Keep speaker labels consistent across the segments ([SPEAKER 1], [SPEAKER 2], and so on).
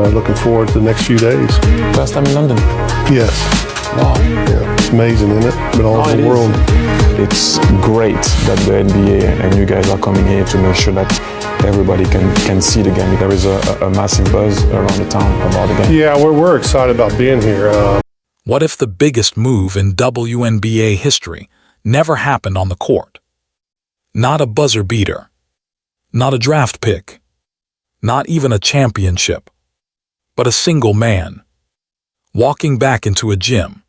[SPEAKER 1] looking forward to the next few days.
[SPEAKER 2] First time in London?
[SPEAKER 1] Yes.
[SPEAKER 2] Wow.
[SPEAKER 1] Yeah, it's amazing, isn't it? Been all over the world.
[SPEAKER 2] It's great that the NBA and you guys are coming here to make sure that everybody can see the game. There is a massive buzz around the town about the game.
[SPEAKER 1] Yeah, we're excited about being here.
[SPEAKER 3] What if the biggest move in WNBA history never happened on the court? Not a buzzer beater, not a draft pick, not even a championship, but a single man walking back into a gym.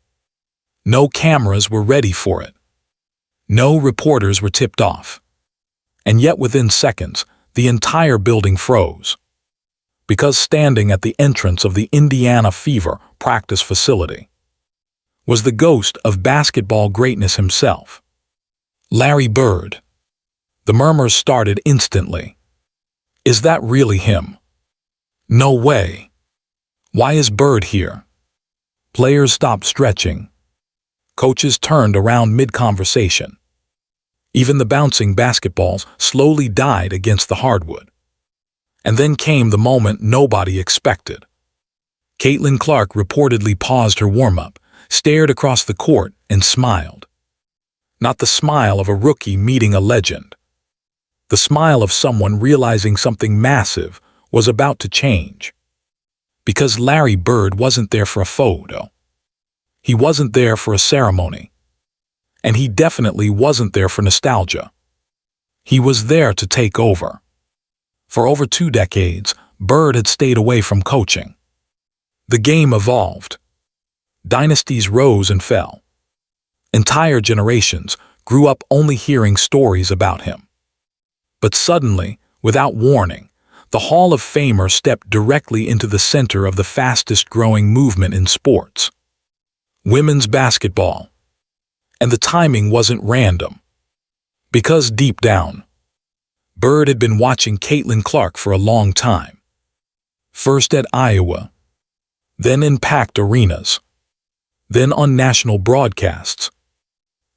[SPEAKER 3] No cameras were ready for it. No reporters were tipped off. And yet within seconds, the entire building froze. Because standing at the entrance of the Indiana Fever practice facility was the ghost of basketball greatness himself, Larry Bird. The murmurs started instantly. Is that really him? No way. Why is Bird here? Players stopped stretching. Coaches turned around mid-conversation. Even the bouncing basketballs slowly died against the hardwood. And then came the moment nobody expected. Caitlin Clark reportedly paused her warm-up, stared across the court, and smiled. Not the smile of a rookie meeting a legend. The smile of someone realizing something massive was about to change. Because Larry Bird wasn't there for a photo. He wasn't there for a ceremony. And he definitely wasn't there for nostalgia. He was there to take over. For over 2 decades, Bird had stayed away from coaching. The game evolved. Dynasties rose and fell. Entire generations grew up only hearing stories about him. But suddenly, without warning, the Hall of Famer stepped directly into the center of the fastest-growing movement in sports. Women's basketball. And the timing wasn't random. Because deep down, Bird had been watching Caitlin Clark for a long time. First at Iowa, then in packed arenas, then on national broadcasts,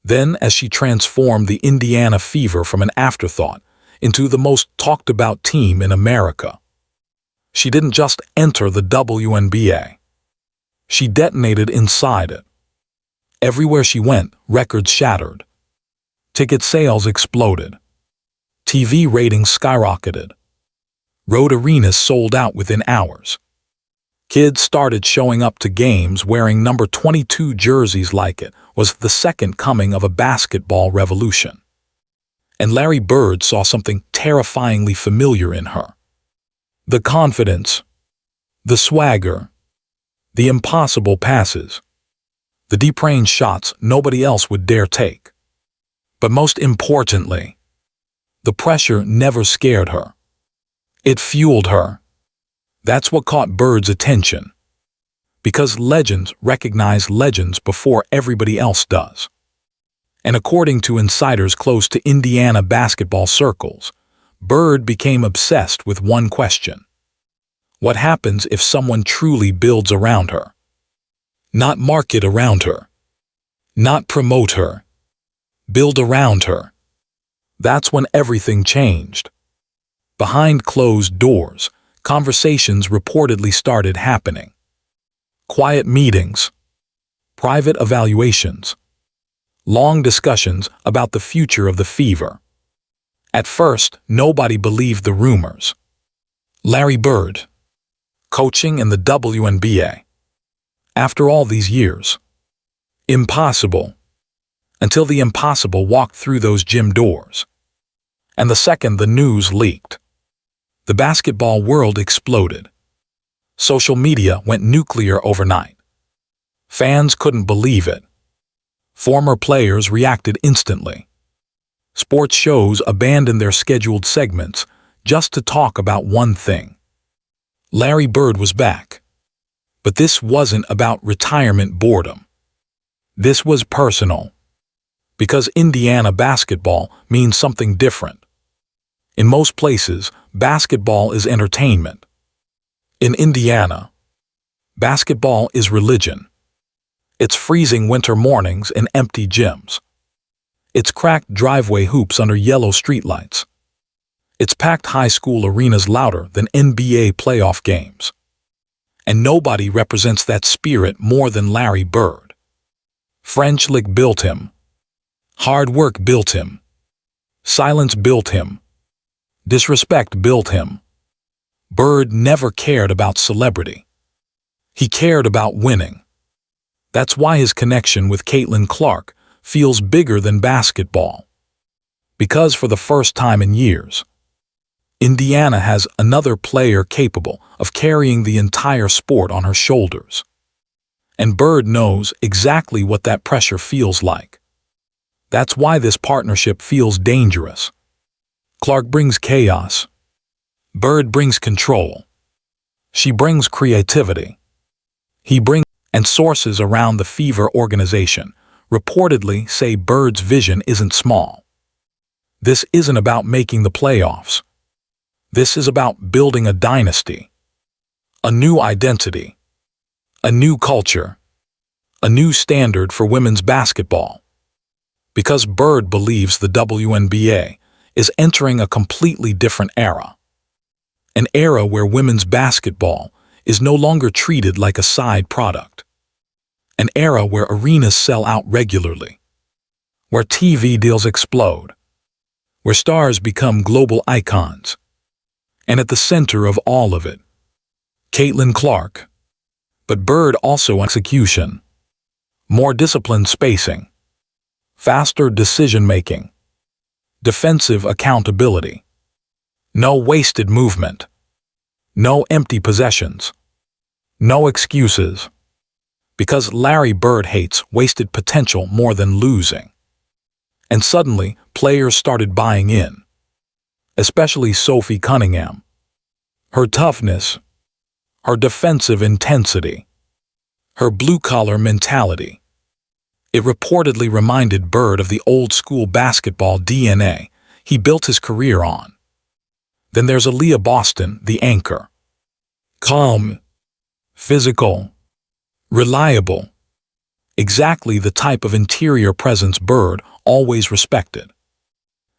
[SPEAKER 3] then as she transformed the Indiana Fever from an afterthought into the most talked-about team in America. She didn't just enter the WNBA. She detonated inside it. Everywhere she went, records shattered. Ticket sales exploded. TV ratings skyrocketed. Road arenas sold out within hours. Kids started showing up to games wearing number 22 jerseys like it was the second coming of a basketball revolution. And Larry Bird saw something terrifyingly familiar in her. The confidence, the swagger, the impossible passes, the deep-range shots nobody else would dare take. But most importantly, the pressure never scared her. It fueled her. That's what caught Bird's attention. Because legends recognize legends before everybody else does. And according to insiders close to Indiana basketball circles, Bird became obsessed with one question. What happens if someone truly builds around her? Not market around her. Not promote her. Build around her. That's when everything changed. Behind closed doors, conversations reportedly started happening. Quiet meetings. Private evaluations. Long discussions about the future of the Fever. At first, nobody believed the rumors. Larry Bird, coaching in the WNBA. After all these years. Impossible. Until the impossible walked through those gym doors. And the second the news leaked, the basketball world exploded. Social media went nuclear overnight. Fans couldn't believe it. Former players reacted instantly. Sports shows abandoned their scheduled segments just to talk about one thing. Larry Bird was back. But this wasn't about retirement boredom. This was personal. Because Indiana basketball means something different. In most places, basketball is entertainment. In Indiana, basketball is religion. It's freezing winter mornings in empty gyms. It's cracked driveway hoops under yellow streetlights. It's packed high school arenas louder than NBA playoff games. And nobody represents that spirit more than Larry Bird. French lick built him. Hard work built him. Silence built him. Disrespect built him. Bird never cared about celebrity. He cared about winning. That's why his connection with Caitlin Clark feels bigger than basketball. Because for the first time in years, Indiana has another player capable of carrying the entire sport on her shoulders. And Bird knows exactly what that pressure feels like. That's why this partnership feels dangerous. Clark brings chaos. Bird brings control. She brings creativity. He brings, and sources around the FIBA organization reportedly say Bird's vision isn't small. This isn't about making the playoffs. This is about building a dynasty, a new identity, a new culture, a new standard for women's basketball. Because Bird believes the WNBA is entering a completely different era. An era where women's basketball is no longer treated like a side product. An era where arenas sell out regularly, where TV deals explode, where stars become global icons. And at the center of all of it, Caitlin Clark. But Bird also execution, more disciplined spacing, faster decision-making, defensive accountability, no wasted movement, no empty possessions, no excuses. Because Larry Bird hates wasted potential more than losing. And suddenly, players started buying in. Especially Sophie Cunningham. Her toughness, her defensive intensity, her blue-collar mentality. It reportedly reminded Bird of the old-school basketball DNA he built his career on. Then there's Aaliyah Boston, the anchor. Calm, physical, reliable. Exactly the type of interior presence Bird always respected.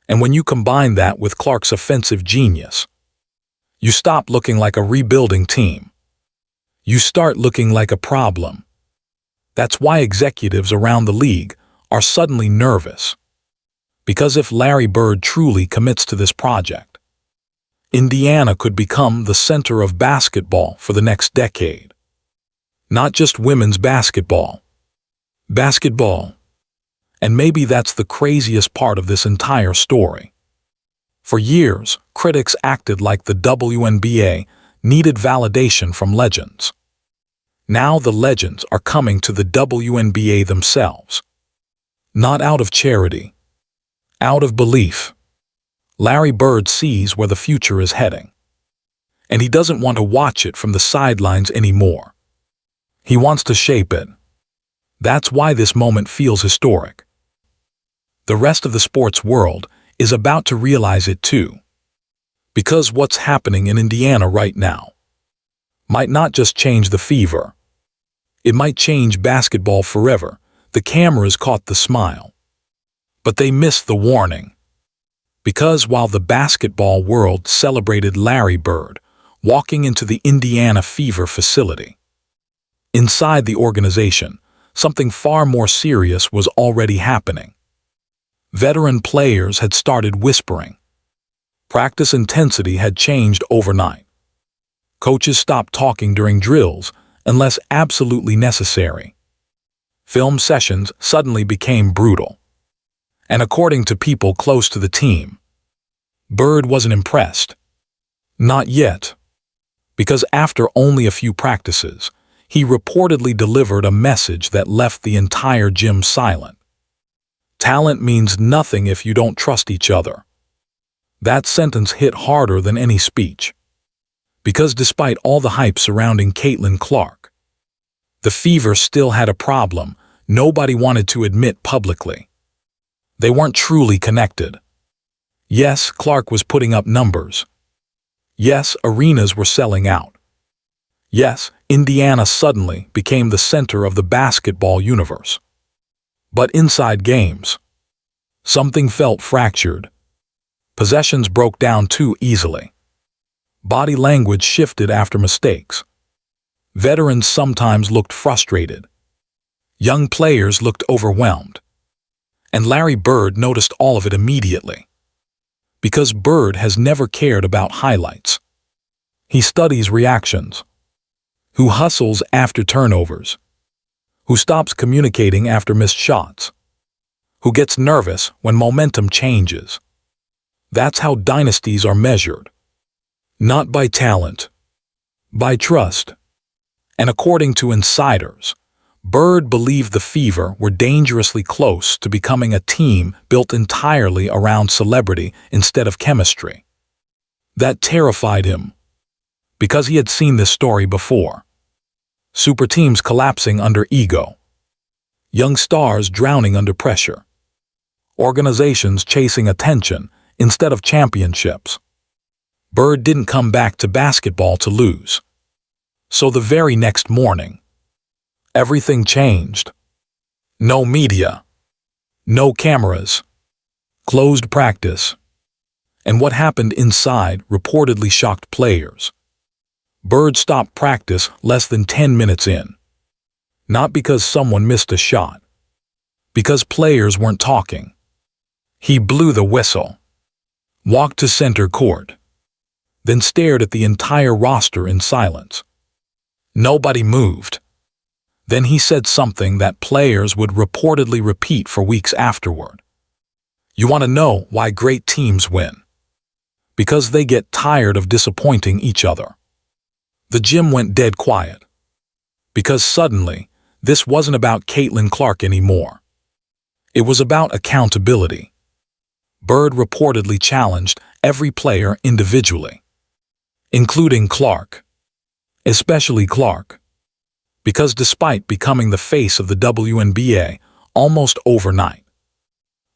[SPEAKER 3] And when you combine that with Clark's offensive genius, you stop looking like a rebuilding team. You start looking like a problem. That's why executives around the league are suddenly nervous. Because if Larry Bird truly commits to this project, Indiana could become the center of basketball for the next decade. Not just women's basketball. Basketball. And maybe that's the craziest part of this entire story. For years, critics acted like the WNBA needed validation from legends. Now the legends are coming to the WNBA themselves. Not out of charity. Out of belief. Larry Bird sees where the future is heading. And he doesn't want to watch it from the sidelines anymore. He wants to shape it. That's why this moment feels historic. The rest of the sports world is about to realize it too. Because what's happening in Indiana right now might not just change the fever. It might change basketball forever. The cameras caught the smile. But they missed the warning. Because while the basketball world celebrated Larry Bird walking into the Indiana Fever facility, inside the organization, something far more serious was already happening. Veteran players had started whispering. Practice intensity had changed overnight. Coaches stopped talking during drills unless absolutely necessary. Film sessions suddenly became brutal. And according to people close to the team, Bird wasn't impressed. Not yet. Because after only a few practices, he reportedly delivered a message that left the entire gym silent. Talent means nothing if you don't trust each other. That sentence hit harder than any speech. Because despite all the hype surrounding Caitlin Clark, the Fever still had a problem nobody wanted to admit publicly. They weren't truly connected. Yes, Clark was putting up numbers. Yes, arenas were selling out. Yes, Indiana suddenly became the center of the basketball universe. But inside games, something felt fractured. Possessions broke down too easily. Body language shifted after mistakes. Veterans sometimes looked frustrated. Young players looked overwhelmed. And Larry Bird noticed all of it immediately. Because Bird has never cared about highlights. He studies reactions. Who hustles after turnovers? Who stops communicating after missed shots? Who gets nervous when momentum changes? That's how dynasties are measured. Not by talent, by trust. And according to insiders, Bird believed the Fever were dangerously close to becoming a team built entirely around celebrity instead of chemistry. That terrified him, because he had seen this story before. Super teams collapsing under ego. Young stars drowning under pressure. Organizations chasing attention instead of championships. Bird didn't come back to basketball to lose. So the very next morning, everything changed. No media. No cameras. Closed practice. And what happened inside reportedly shocked players. Bird stopped practice less than 10 minutes in. Not because someone missed a shot. Because players weren't talking. He blew the whistle. Walked to center court. Then stared at the entire roster in silence. Nobody moved. Then he said something that players would reportedly repeat for weeks afterward. You want to know why great teams win? Because they get tired of disappointing each other. The gym went dead quiet. Because suddenly, this wasn't about Caitlin Clark anymore. It was about accountability. Bird reportedly challenged every player individually, including Clark. Especially Clark. Because despite becoming the face of the WNBA almost overnight,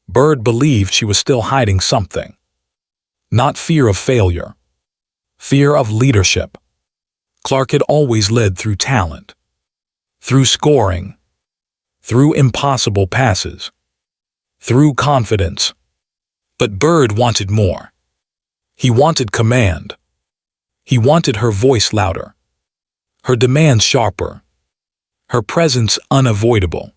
[SPEAKER 3] Bird believed she was still hiding something. Not fear of failure. Fear of leadership. Clark had always led through talent. Through scoring. Through impossible passes. Through confidence. But Bird wanted more. He wanted command. He wanted her voice louder. Her demands sharper. Her presence unavoidable.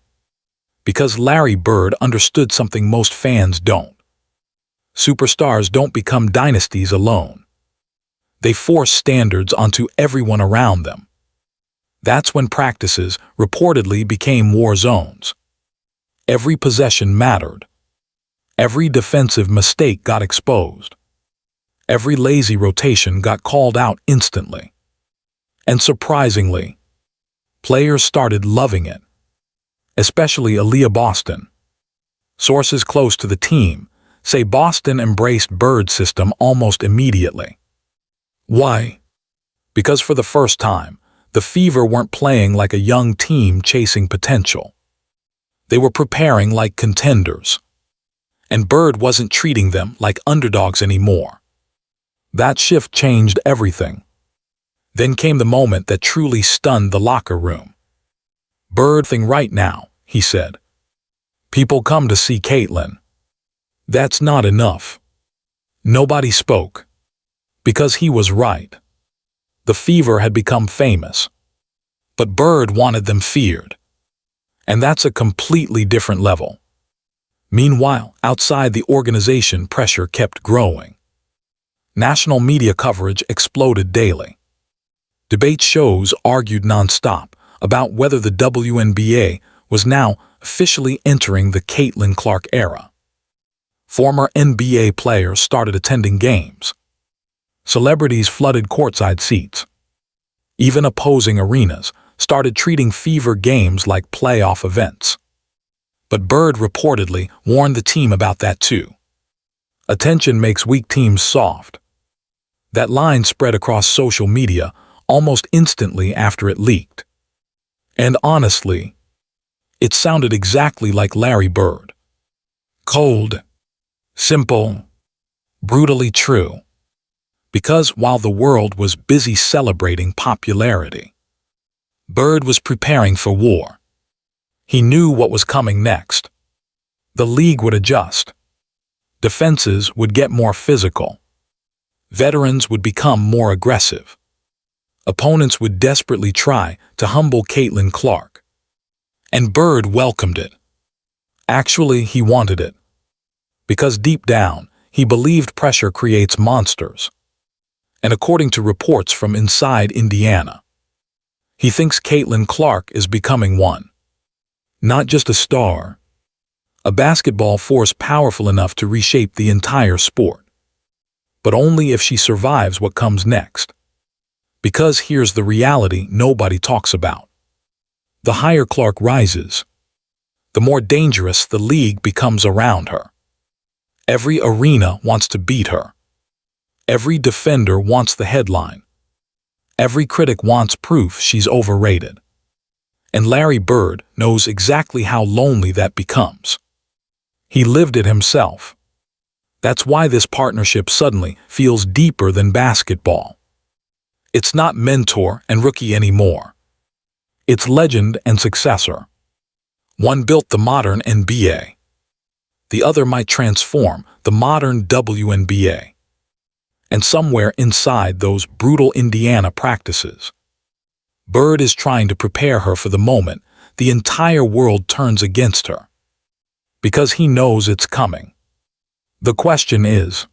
[SPEAKER 3] Because Larry Bird understood something most fans don't. Superstars don't become dynasties alone. They force standards onto everyone around them. That's when practices reportedly became war zones. Every possession mattered. Every defensive mistake got exposed. Every lazy rotation got called out instantly. And surprisingly, players started loving it. Especially Aaliyah Boston. Sources close to the team say Boston embraced Bird's system almost immediately. Why? Because for the first time, the Fever weren't playing like a young team chasing potential. They were preparing like contenders. And Bird wasn't treating them like underdogs anymore. That shift changed everything. Then came the moment that truly stunned the locker room. Bird thing right now, he said. People come to see Caitlin. That's not enough. Nobody spoke. Because he was right. The Fever had become famous. But Bird wanted them feared. And that's a completely different level. Meanwhile, outside the organization, pressure kept growing. National media coverage exploded daily. Debate shows argued nonstop about whether the WNBA was now officially entering the Caitlin Clark era. Former NBA players started attending games. Celebrities flooded courtside seats. Even opposing arenas started treating Fever games like playoff events. But Bird reportedly warned the team about that too. Attention makes weak teams soft. That line spread across social media almost instantly after it leaked. And honestly, it sounded exactly like Larry Bird. Cold, simple, brutally true. Because while the world was busy celebrating popularity, Bird was preparing for war. He knew what was coming next. The league would adjust. Defenses would get more physical. Veterans would become more aggressive. Opponents would desperately try to humble Caitlin Clark. And Bird welcomed it. Actually, he wanted it. Because deep down, he believed pressure creates monsters. And according to reports from inside Indiana, he thinks Caitlin Clark is becoming one. Not just a star, a basketball force powerful enough to reshape the entire sport. But only if she survives what comes next. Because here's the reality nobody talks about. The higher Clark rises, the more dangerous the league becomes around her. Every arena wants to beat her. Every defender wants the headline. Every critic wants proof she's overrated. And Larry Bird knows exactly how lonely that becomes. He lived it himself. That's why this partnership suddenly feels deeper than basketball. It's not mentor and rookie anymore. It's legend and successor. One built the modern NBA. The other might transform the modern WNBA. And somewhere inside those brutal Indiana practices, Bird is trying to prepare her for the moment the entire world turns against her. Because he knows it's coming. The question is,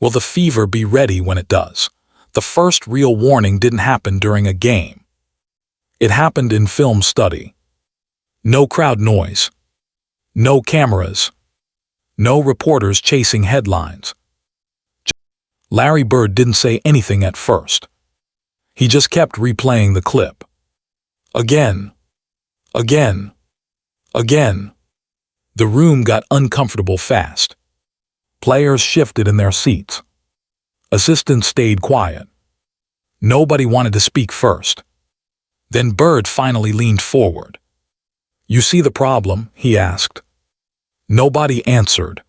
[SPEAKER 3] will the fever be ready when it does? The first real warning didn't happen during a game. It happened in film study. No crowd noise. No cameras. No reporters chasing headlines. Larry Bird didn't say anything at first. He just kept replaying the clip. Again. Again. Again. The room got uncomfortable fast. Players shifted in their seats. Assistants stayed quiet. Nobody wanted to speak first. Then Bird finally leaned forward. "You see the problem?" he asked. Nobody answered.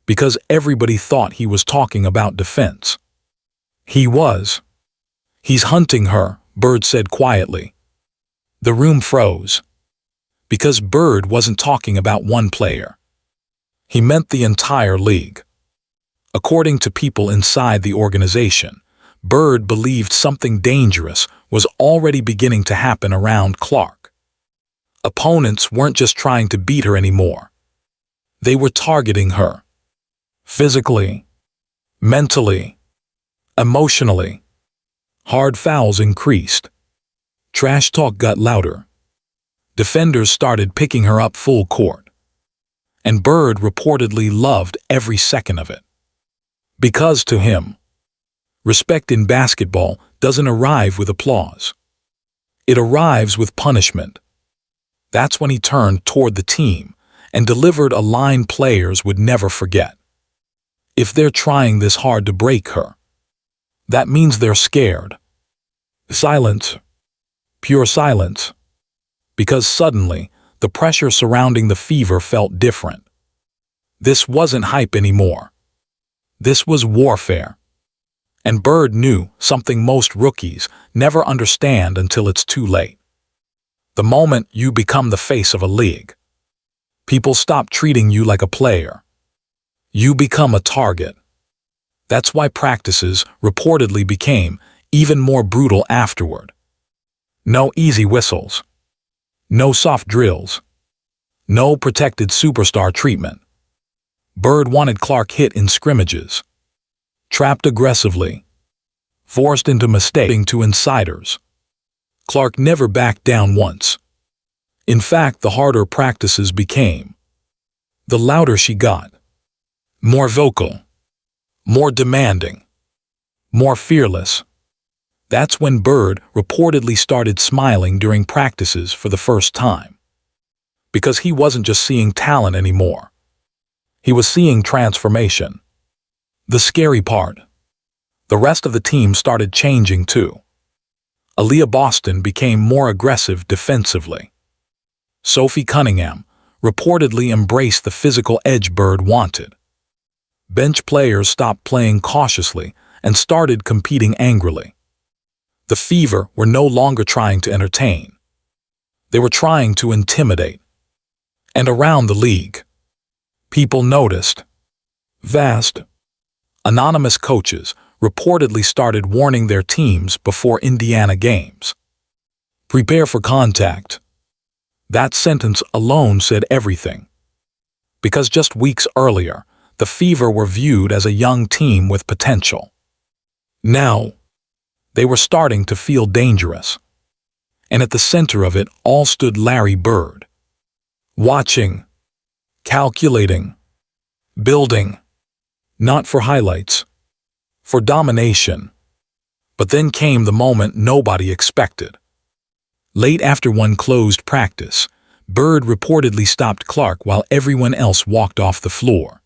[SPEAKER 3] Because everybody thought he was talking about defense. He was. "He's hunting her," Bird said quietly. The room froze. Because Bird wasn't talking about one player. He meant the entire league. According to people inside the organization, Bird believed something dangerous was already beginning to happen around Clark. Opponents weren't just trying to beat her anymore. They were targeting her. Physically, mentally, emotionally. Hard fouls increased. Trash talk got louder. Defenders started picking her up full court. And Bird reportedly loved every second of it. Because to him, respect in basketball doesn't arrive with applause. It arrives with punishment. That's when he turned toward the team and delivered a line players would never forget. If they're trying this hard to break her, that means they're scared. Silence. Pure silence. Because suddenly, the pressure surrounding the fever felt different. This wasn't hype anymore. This was warfare. And Bird knew something most rookies never understand until it's too late. The moment you become the face of a league, people stop treating you like a player. You become a target. That's why practices reportedly became even more brutal afterward. No easy whistles. No soft drills. No protected superstar treatment. Bird wanted Clark hit in scrimmages. Trapped aggressively. Forced into mistakes to insiders. Clark never backed down once. In fact, the harder practices became, the louder she got. More vocal. More demanding. More fearless. That's when Bird reportedly started smiling during practices for the first time. Because he wasn't just seeing talent anymore. He was seeing transformation. The scary part. The rest of the team started changing too. Aaliyah Boston became more aggressive defensively. Sophie Cunningham reportedly embraced the physical edge Bird wanted. Bench players stopped playing cautiously and started competing angrily. The Fever were no longer trying to entertain. They were trying to intimidate. And around the league, people noticed. Vast, anonymous coaches reportedly started warning their teams before Indiana games. Prepare for contact. That sentence alone said everything. Because just weeks earlier, the Fever were viewed as a young team with potential. Now, they were starting to feel dangerous. And at the center of it all stood Larry Bird. Watching, calculating, building, not for highlights, for domination. But then came the moment nobody expected. Late after one closed practice, Bird reportedly stopped Clark while everyone else walked off the floor.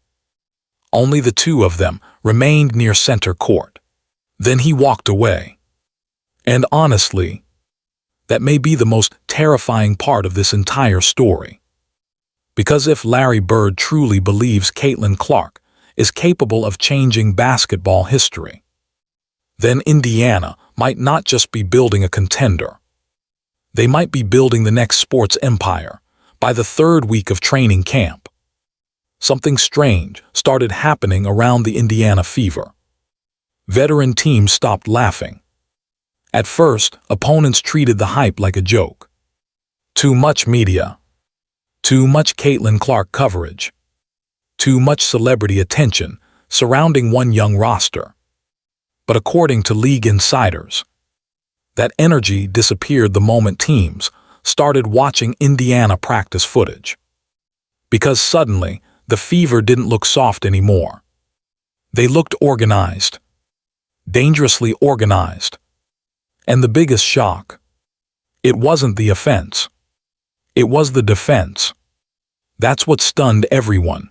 [SPEAKER 3] Only the two of them remained near center court. Then he walked away. And honestly, that may be the most terrifying part of this entire story. Because if Larry Bird truly believes Caitlin Clark is capable of changing basketball history, then Indiana might not just be building a contender. They might be building the next sports empire by the third week of training camp. Something strange started happening around the Indiana Fever. Veteran teams stopped laughing. At first, opponents treated the hype like a joke. Too much media. Too much Caitlin Clark coverage. Too much celebrity attention surrounding one young roster. But according to league insiders, that energy disappeared the moment teams started watching Indiana practice footage. Because suddenly, the Fever didn't look soft anymore. They looked organized. Dangerously organized. And the biggest shock, it wasn't the offense. It was the defense. That's what stunned everyone.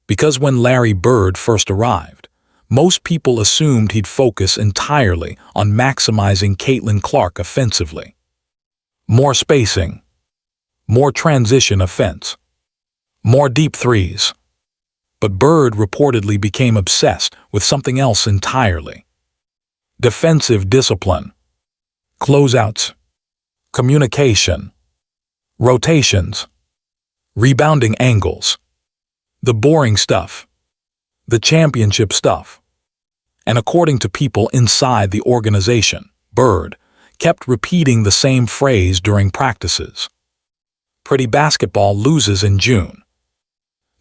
[SPEAKER 3] Because when Larry Bird first arrived, most people assumed he'd focus entirely on maximizing Caitlin Clark offensively. More spacing. More transition offense. More deep threes. But Bird reportedly became obsessed with something else entirely. Defensive discipline. Closeouts. Communication. Rotations. Rebounding angles. The boring stuff. The championship stuff. And according to people inside the organization, Bird kept repeating the same phrase during practices. Pretty basketball loses in June.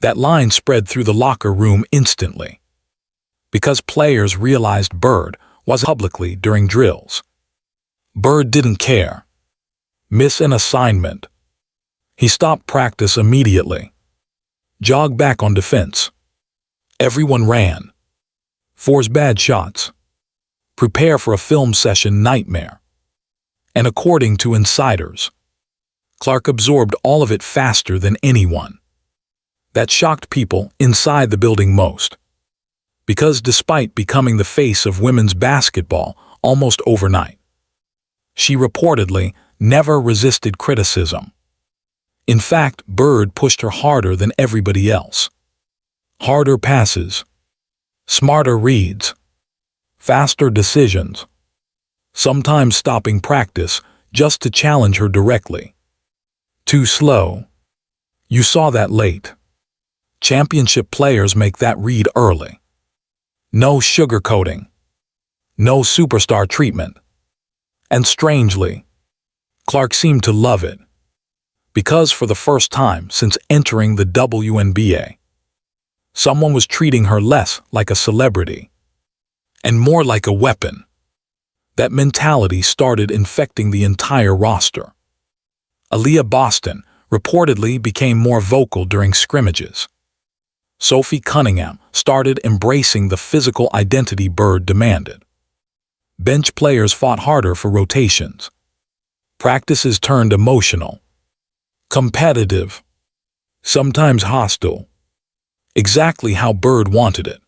[SPEAKER 3] That line spread through the locker room instantly. Because players realized Bird was publicly during drills. Bird didn't care. Miss an assignment. He stopped practice immediately. Jogged back on defense. Everyone ran. Force bad shots. Prepare for a film session nightmare. And according to insiders, Clark absorbed all of it faster than anyone. That shocked people inside the building most. Because despite becoming the face of women's basketball almost overnight, she reportedly never resisted criticism. In fact, Bird pushed her harder than everybody else. Harder passes. Smarter reads. Faster decisions. Sometimes stopping practice just to challenge her directly. Too slow. You saw that late. Championship players make that read early. No sugarcoating. No superstar treatment. And strangely, Clark seemed to love it. Because for the first time since entering the WNBA, someone was treating her less like a celebrity and more like a weapon. That mentality started infecting the entire roster. Aaliyah Boston reportedly became more vocal during scrimmages. Sophie Cunningham started embracing the physical identity Bird demanded. Bench players fought harder for rotations. Practices turned emotional, competitive, sometimes hostile. Exactly how Bird wanted it.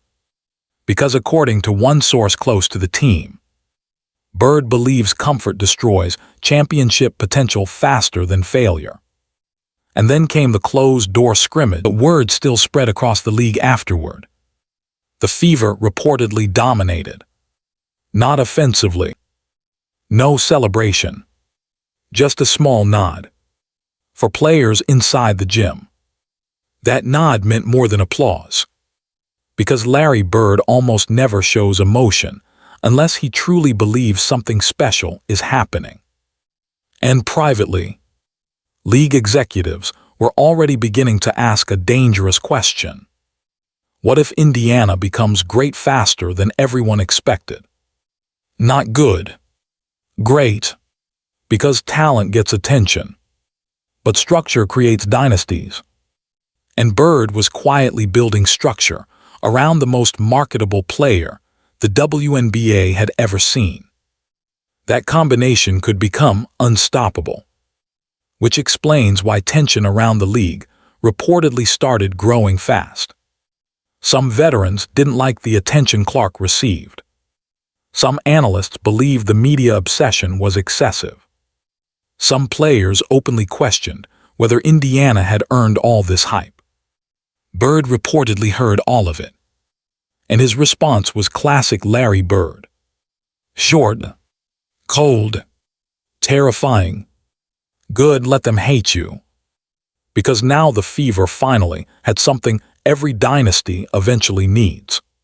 [SPEAKER 3] Because according to one source close to the team, Bird believes comfort destroys championship potential faster than failure. And then came the closed-door scrimmage. The word still spread across the league afterward. The Fever reportedly dominated. Not offensively. No celebration. Just a small nod. For players inside the gym. That nod meant more than applause. because Larry Bird almost never shows emotion unless he truly believes something special is happening. And privately, league executives were already beginning to ask a dangerous question. What if Indiana becomes great faster than everyone expected? Not good. Great. Because talent gets attention. But structure creates dynasties. And Bird was quietly building structure around the most marketable player the WNBA had ever seen. That combination could become unstoppable, which explains why tension around the league reportedly started growing fast. Some veterans didn't like the attention Clark received. Some analysts believed the media obsession was excessive. Some players openly questioned whether Indiana had earned all this hype. Bird reportedly heard all of it, and his response was classic Larry Bird. Short, cold, terrifying. Good, let them hate you. Because now the Fever finally had something every dynasty eventually needs.